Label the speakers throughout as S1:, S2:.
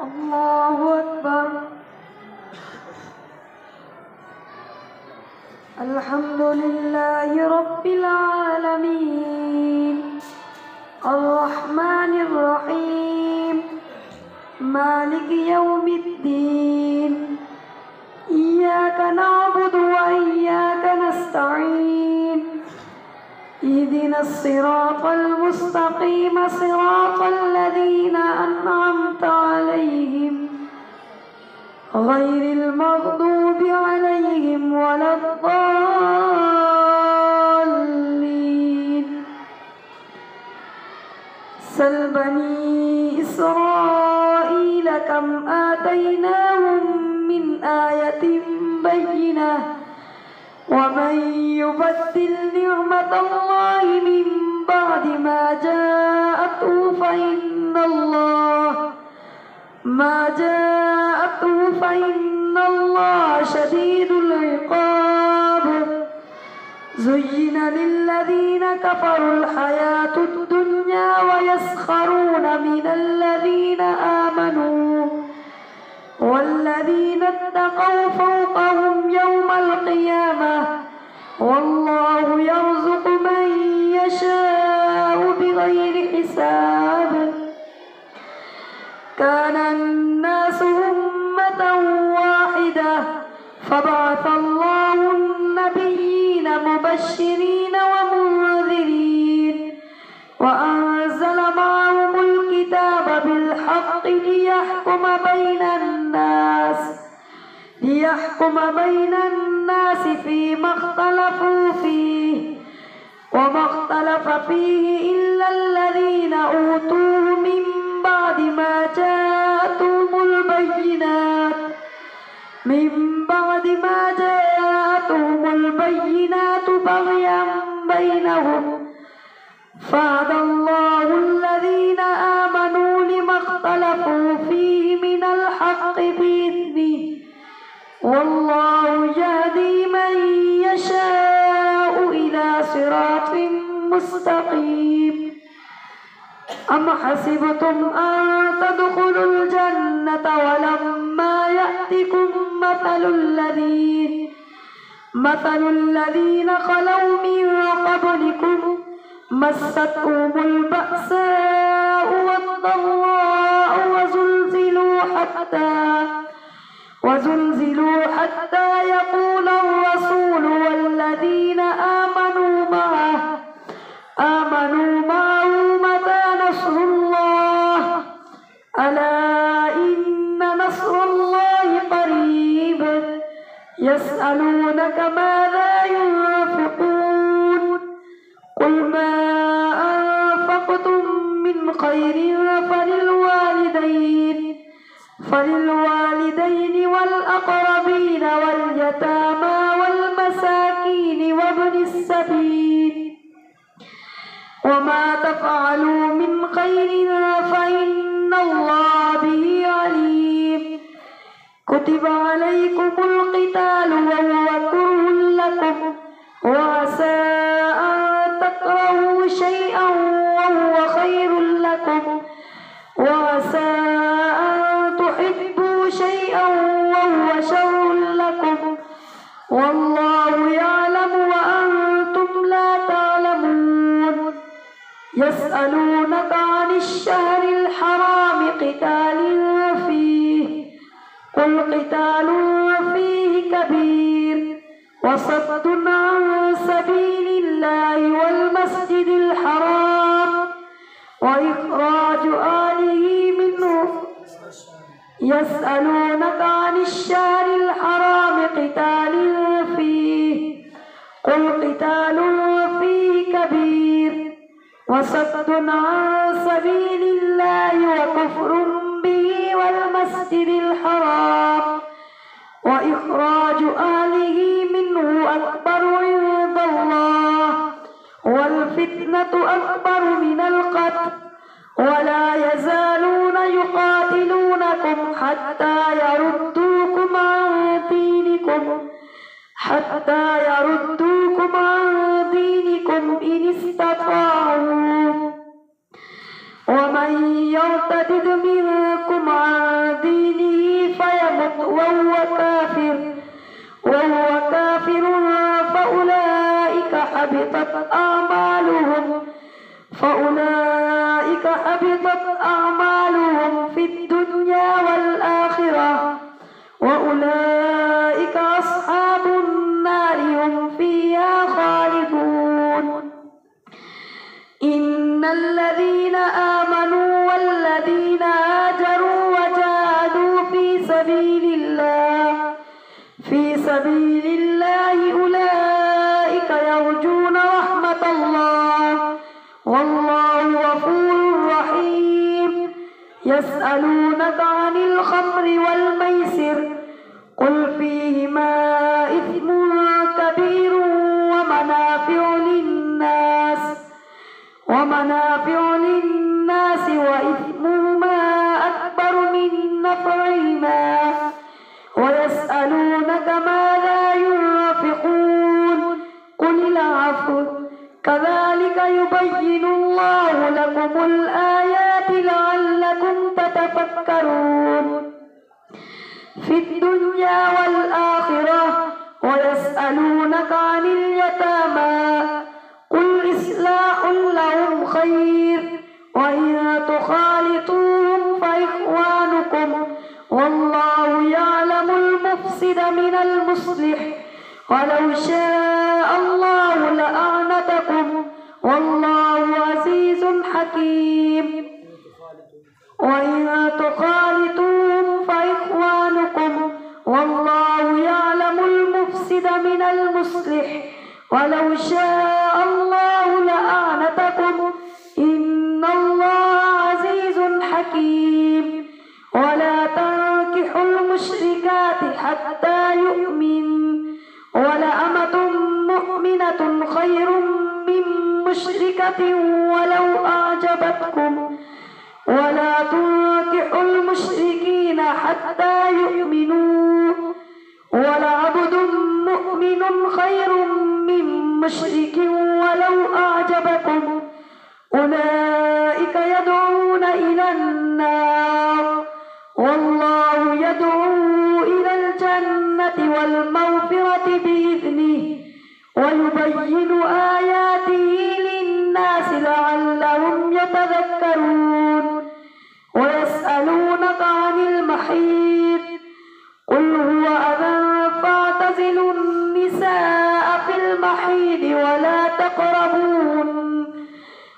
S1: الله أكبر. الحمد لله رب العالمين الرحمن الرحيم مالك يوم الدين إياك نعبد وإياك نستعين اهدنا الصراط المستقيم صراط الذين أنعمت عليهم غير المغضوب عليهم ولا الضالين. سل بني إسرائيل كم آتيناهم من آية بينة ومن يبدل نعمة الله من بعد ما جاءته فإن الله شديد العقاب. زين للذين كفروا الحياة الدنيا ويسخرون من الذين آمنوا والذين اتقوا فوقهم يوم القيامة والله يرزق من يشاء بغير حساب. كان الناس أمة واحدة فبعث الله النبيين مبشرين ومنذرين وأنزل معهم الكتاب بالحق ليحكم بين الناس فيما اختلفوا فيه وما اختلف فيه إلا الذين أوتوه من بعد ما جاءتهم البينات بغيا بينهم فهدى الله الذين آمنوا لما اختلفوا فيه من الحق بإذنه والله يهدي من يشاء إلى صراط مستقيم. أم حسبتم أن تدخلوا الجنة ولما يأتكم مثل الذين خلوا من قبلكم مستهم البأساء والضراء وزلزلوا حتى يقول الرسول والذين آمنوا معه متى نصر الله ألا إن نصر الله قريب. يسألونك ماذا ينفقون قل ما أنفقتم من خير فللوالدين والأقربين واليتامى والمساكين وابن السبيل وما تفعلوا من خير فإن الله به عليم. كتب عليكم القتال وهو كره لكم وعسى أن تكرهوا شيئا وهو خير لكم وعسى أن تحبوا شيئا وهو شر لكم والله يعلم وأنتم لا تعلمون. يسألونك عن الشهر الحرام قتال فيه قل قتال فيه كبير وصد عن سبيل الله والمسجد الحرام وإخراج آله منه. يسألونك عن الشهر الحرام قتال فيه قل قتال فيه كبير وصد عن سبيل الله وكفر به والمسجد الحرام وإخراج أهله منه أكبر عند الله والفتنة أكبر من القتل ولا يزالون يقاتلونكم حتى يردوكم عن دينكم إن استطاعوا ومن يرتد منكم عن دينه فيمت وهو كافر فأولئك حبطت أعمالهم في الدنيا والآخرة وأولئك أصحاب النار هم فيها خالدون. إن الذين آمنوا والذين هاجروا وجاهدوا في سبيل الله أولئك يرجون رحمة الله والله غفور رحيم. يسألونك عن الخمر والميسر قل فيهما إثم كبير ومنافع للناس وإثمهما أكبر من نفعهما ويسألونك ماذا ينفقون قل العفو كذلك يبين الله لكم الآيات لعلكم تتفكرون في الدنيا والآخرة. ويسألونك عن اليتامى قل إصلاح لهم خير وإن تخالطوهم فإخوانكم والله يعلم المفسد من المصلح ولو شاء الله لأعنتكم والله عزيز حكيم. وإن تخالطوهم فإخوانكم والله يعلم المفسد من المصلح ولو شاء الله لأعنتكم إن الله عزيز حكيم. ولا تنكحوا المشركات حتى يؤمن ولأمة مؤمنة خير من مشركة ولو أعجبتكم ولا تنكحوا المشركين حتى يؤمنوا ولعبد مؤمن خير من مشرك ولو أعجبكم أولئك يدعون إلى النار والله يدعو إلى الجنة والمغفرة بإذنه ويبين آياته للناس لعلهم يتذكرون. ويسألونك عن المحيض قل هو أذى فاعتزلوا النساء في المحيض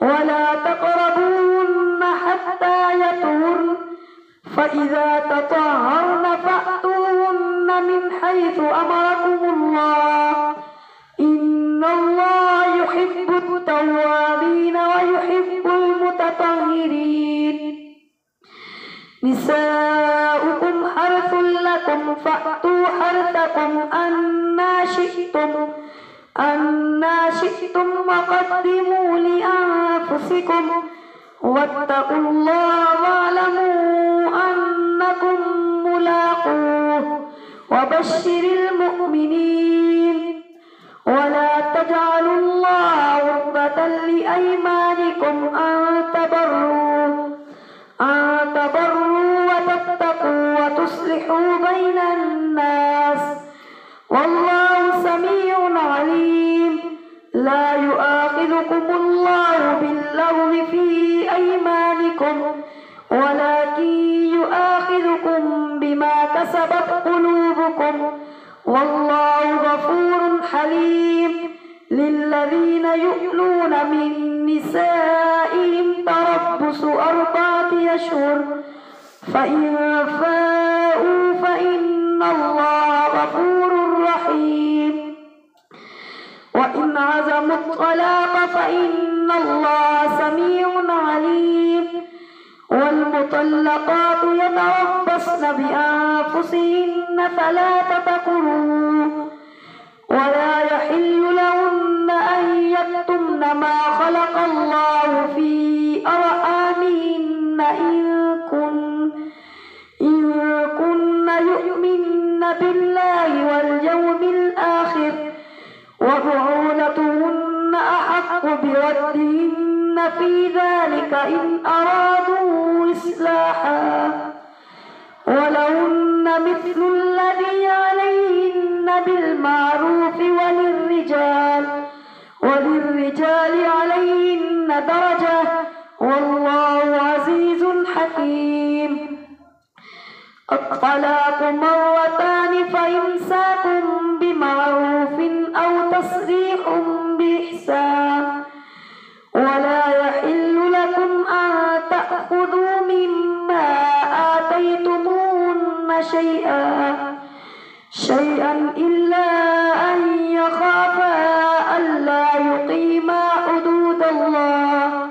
S1: ولا تقربوهن حتى يطهرن فإذا تطهرن فأتوهن من حيث أمركم الله إن الله يحب التوابين ويحب المتطهرين. نساؤكم حرث لكم فأتوا حرثكم أنى شئتم وقدموا لأنفسكم واتقوا الله واعلموا أنكم ملاقوه وبشر المؤمنين. ولا تجعلوا الله عرضة لأيمانكم أن تبروا وتتقوا وتصلحوا بين الناس والله سميع عليم. لا يؤاخذكم الله باللغو في أيمانكم ولكن يؤاخذكم بما كسبت قلوبكم والله غفور حليم. للذين يؤلون من نسائهم تربص 4 أشهر فإن فاءوا فإن الله غفور رحيم. وإن عزموا الطلاق فإن الله سميع عليم. والمطلقات يتربصن بأنفسهن 3 قروء ولا يحل لهن أن يكتمن ما خلق الله في أرحامهن إن كن يؤمن بالله واليوم الآخر وبعولتهن أحق بردهن في ذلك إن أرادوا شيئا ولهن مثل الذي عليهن بالمعروف وللرجال عليهن درجة والله عزيز حكيم. الطلاق مرتان فإمساك بمعروف أو تسريح بإحسان ولا يحل لكم أن تأخذوا مما آتيتموهن شيئا إلا أن يخافا ألا يقيما حدود الله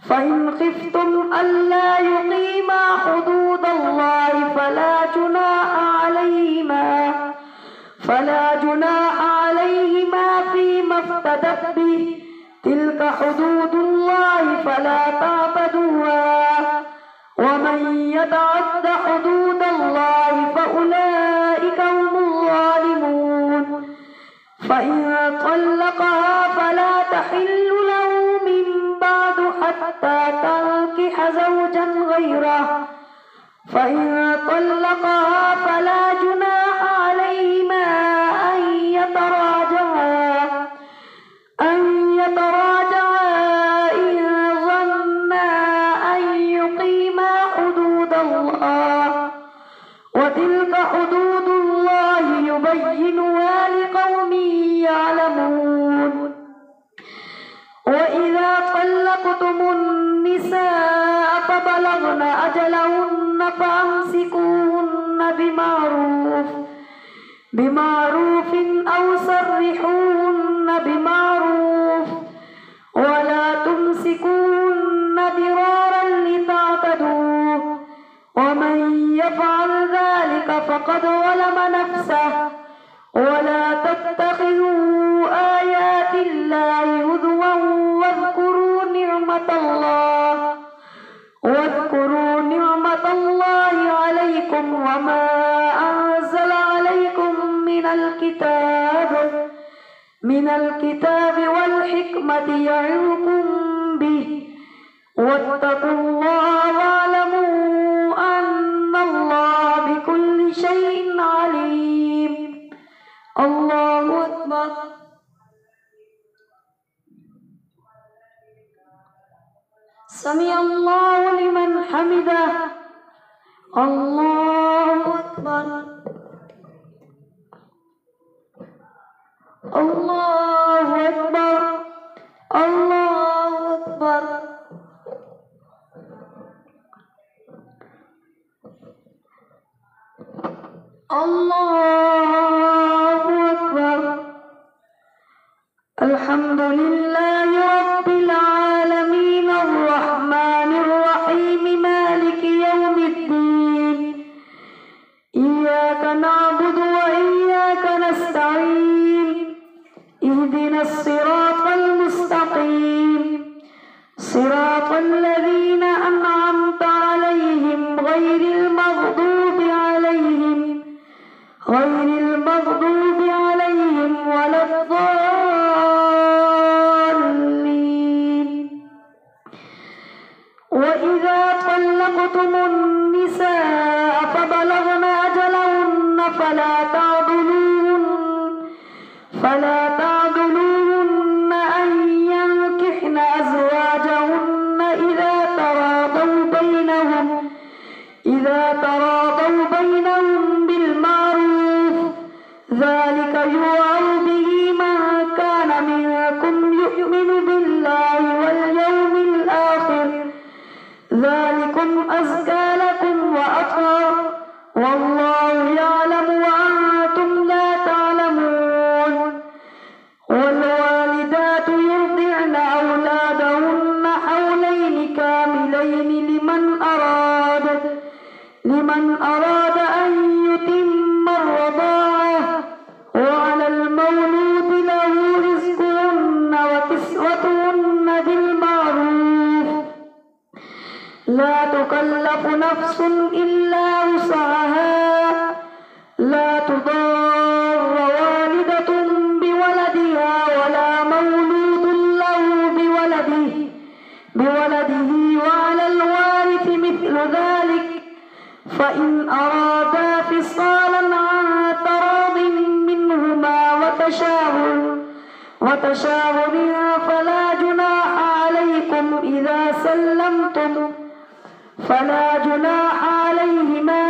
S1: فإن خفتم ألا يقيما حدود الله فلا جناح عليهما فيما افتدت به تلك حدود الله فلا تعتدوها ومن يتعد حدود الله فأولئك هم الظالمون. فإن طلقها فلا تحل له من بعد حتى تنكح زوجا غيره فإن طلقها فلا جناح عليهما أن يتراجعا إن ظنا أن يقيما حدود الله وتلك حدود الله يبينها لقوم يعلمون. وإذا طلقتم النساء فبلغن أجلهن فأمسكوهن بمعروف أو سرحوهن بمعروف ولا تمسكوهن ضرارا لتعتدوا ومن يفعل ذلك فقد ظلم نفسه. ولا تتخذوا آيات الله هزوا واذكروا نعمة الله عليكم وما أنزل عليكم من الكتاب والحكمة يعظكم به واتقوا الله واعلموا أن الله بكل شيء عليم. الله أكبر. سمع الله لمن حمده. الله أكبر. الله أكبر. الله أكبر. الله أكبر. الحمد لله رب العالمين الرحمن الرحيم مالك يوم الدين إياك نعبد وإياك نستعين اهدنا الصراط المستقيم صراط الذين أنعمت عليهم غير المغضوب عليهم ولا الضالين. وإذا طلقتم النساء فبلغن أجلهن فلا تعضلوهن أن ينكحن أزواجهن إذا تراضوا بينهم بالمعروف ذلك يوعظ به من كان منكم يؤمن بالله واليوم الآخر ذلكم أزكى لكم وأطهر والله يعلم وأنتم لا تعلمون. والوالدات يرضعن أولادهن حولين كاملين لمن أراد أن يتم الرضاعة وعلى المولود له رزقهن وكسوتهن بالمعروف لا تكلف نفس إلا وسعها لا تضار والدة بولدها ولا مولود له بولده وعلى الوارث مثل ذلك فإن أرادا فصالا عن تراض منهما وتشاور فلا جناح عليهما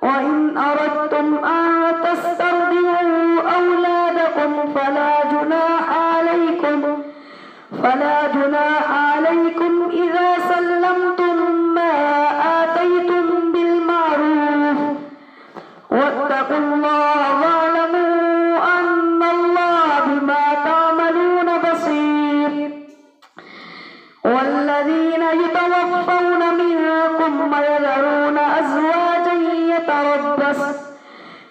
S1: وإن أردتم أن تسترضعوا أولادكم فلا جناح عليكم إذا سلمتم ما آتيتم بالمعروف واتقوا الله واعلموا أن الله بما تعملون بصير. والذين يتوفون منكم ويذرون أزواجا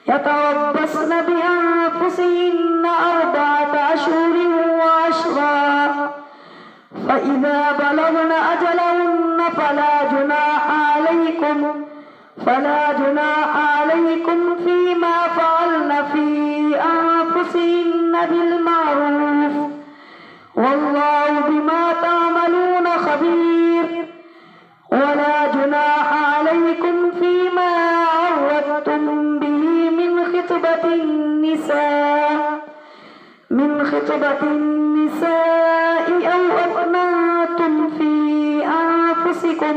S1: يتربصن بأنفسهن 4 أشهر وعشرا فإذا بلغن أجلهن فلا جناح عليكم فيما فعلن في أنفسهن بالمعروف والله بما تعملون خبير. ولا جناح عليكم فيما عرضتم به من خطبة النساء أو أكننتم في أنفسكم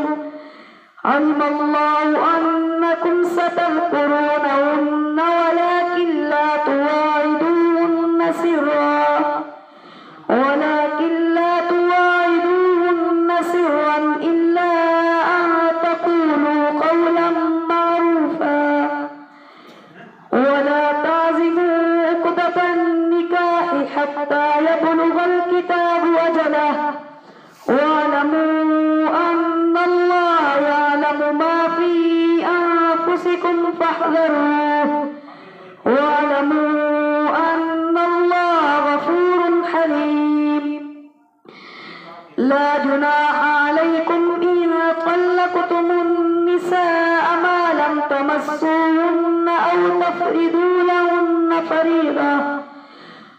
S1: علم الله أنكم ستذكرونهن ولكن لا تواعدوهن سرا إلا أن تقولوا قولا معروفا ولا تعزموا عقدة النكاح حتى يبلغ الكتاب أجله واعلموا أن الله يعلم ما في أنفسكم فاحذروه واعلموا أن الله غفور حليم. لا جناح عليكم إن طلقتم النساء ما لم تمسوهن أو تفرضوا لهن فريضة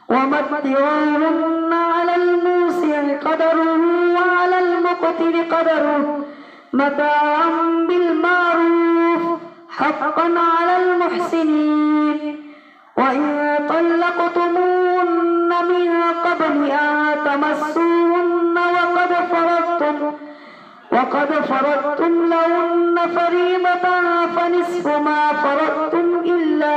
S1: ومتعوهن على الموسع قدره وعلى المقتر قدره متاعا بالمعروف حقا على المحسنين. وإن طلقتموهن من قبل أن تمسوهن وقد فرضتم لهن فريضة فنصف ما فرضتم إلا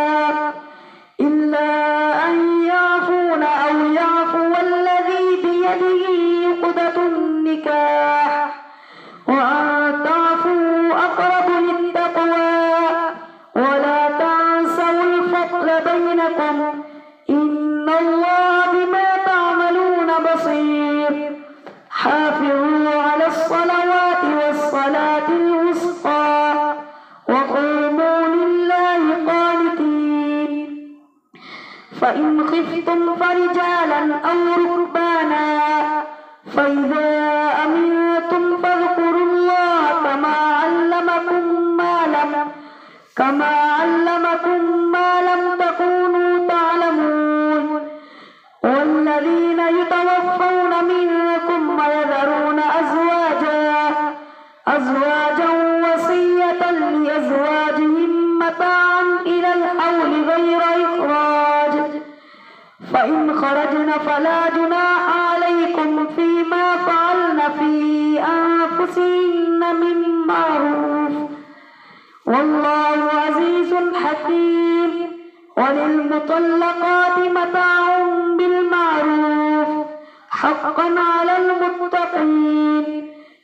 S1: أن يعفون أو يعفو الذي بيده عقدة النكاح وأن تعفوا أقرب للتقوى ولا تنسوا الفضل بينكم إن الله بما تعملون بصير. حافظوا على الصلوات والصلاة الوسطى وقوموا لله قانتين. فإن خفتم فرجالا أو ركبانا فإذا أمنتم فاذكروا الله كما علمكم ما لم تكونوا تعلمون. والذين يتوفون منكم ويذرون أزواجا وصية لأزواجهم متاعا إلى الحول غير إخراج فإن خرجن فلا جناح عليكم فيما فعلن في أنفسهن من معروف والله عزيز حكيم. وللمطلقات متاع بالمعروف حقا على المتقين.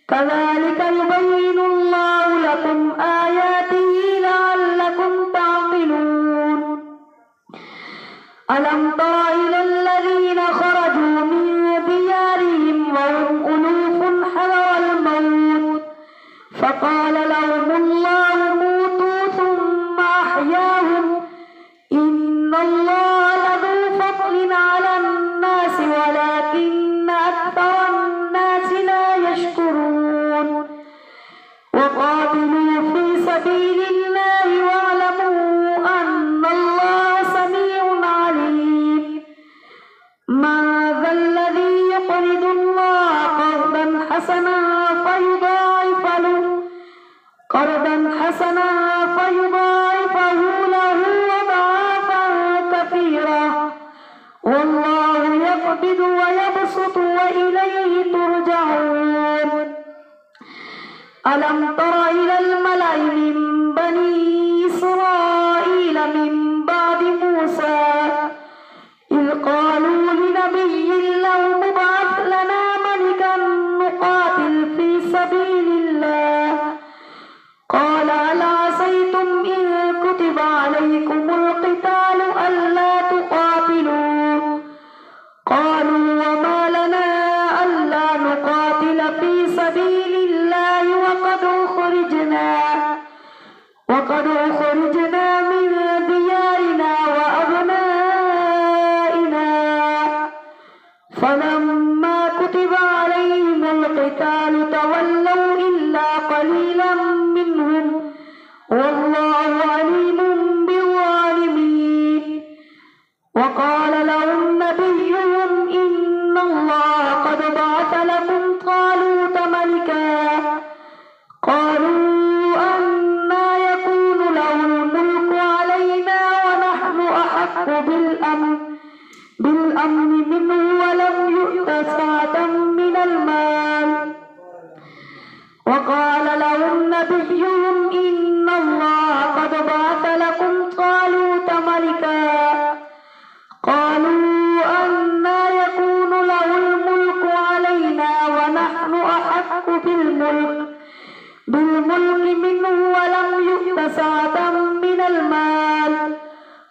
S1: كذلك يبين الله لكم آياته لعلكم تعقلون. ألم تر إلى الذين خرجوا من ديارهم وهم ألوف حذر الموت فقال لهم الله موتوا ثم أحياهم إن الله لذو فضل على الناس ولكن أكثر الناس لا يشكرون. وقاتلوا في سبيل الله واعلموا أن الله سميع عليم. حسنا فيضاعفه له أضعافا كثيرة والله يقبض ويبسط وإليه ترجعون. ألم تر إلى الملأ من بني إسرائيل من بعد موسى إذ قالوا لنبي له ابعث لنا ملكا نقاتل في سبيل الله قال هل عسيتم إن كتب عليكم القتال ألا تقاتلوا قالوا وما لنا ألا نقاتل في سبيل الله وقد أخرجنا من ديارنا وأبنائنا فلما كتب عليهم القتال تولوا إلا قليلا منهم والله عليم بالظالمين. وقال لهم نبيهم إن الله قد بعث لكم طالوت ملكا قالوا أنى يكون له الملك علينا ونحن أحق بالأمن منه ولم يؤت سعة من المال. وقال لهم نبيهم إن الله قد بعث لكم طالوت ملكا قالوا أنى يكون له الملك علينا ونحن أحق بالملك منه ولم يؤت سعة من المال.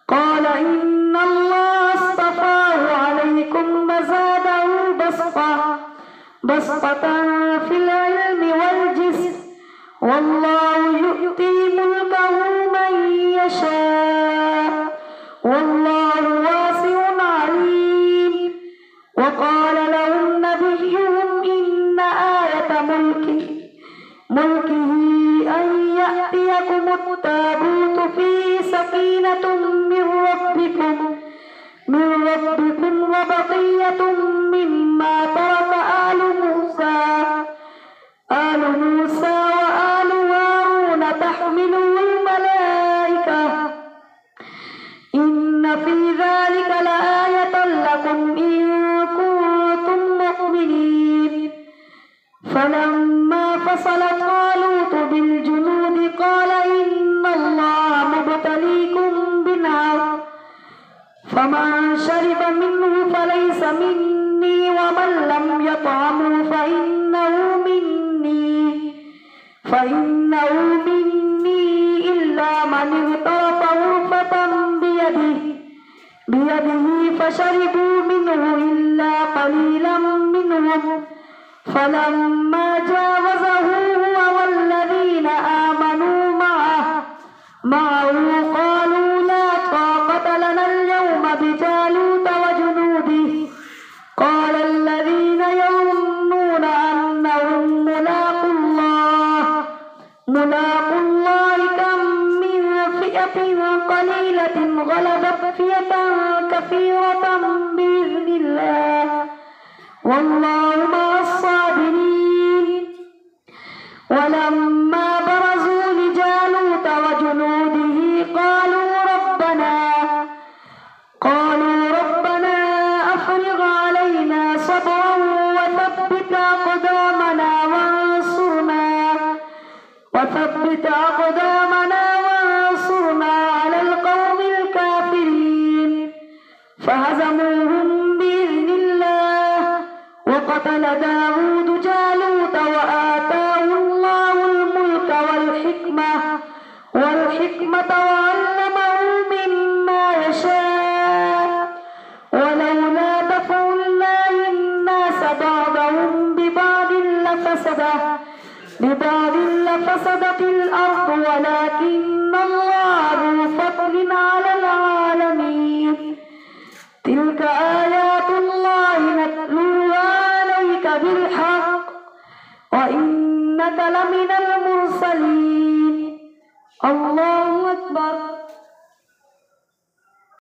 S1: قال إن الله اصطفاه عليكم وزاده بسطة في العلم والجسم والله يؤتي ملكه من يشاء والله واسع عليم. وقال لهم نبيهم إن آية ملكه أن يأتيكم التابوت فيه سكينة من ربكم وبقية مما ترك آل موسى وآل هارون تحمله الملائكة إن في ذلك لآية لكم إن كنتم مؤمنين. فلما فصل طالوت بالجنود قال إن الله مبتليكم بنهر فمن شرب منه فليس مني ومن لم يطعمه فإنه مني إلا من اغترف غرفة بيده فشربوا منه إلا قليلا منهم فلما جاوزه هو والذين آمنوا معه قالوا لا طاقة لنا اليوم بجالوت وجنوده قال الذين يظنون أنهم ملاقو الله كم من فئة قليلة غلبت فئة كثيرة بإذن الله والله مع الصابرين. ولما برزوا لجالوت وجنوده قالوا ربنا أفرغ علينا صبرا وثبت أقدامنا وانصرنا على القوم الكافرين. فهزموهم بإذن الله وقتل داود جالوت وآتاه الله الملك والحكمة وعلمه مما يشاء ولولا دفع الله الناس بعضهم ببعض لفسدت الأرض ولكن الله ذو فضل على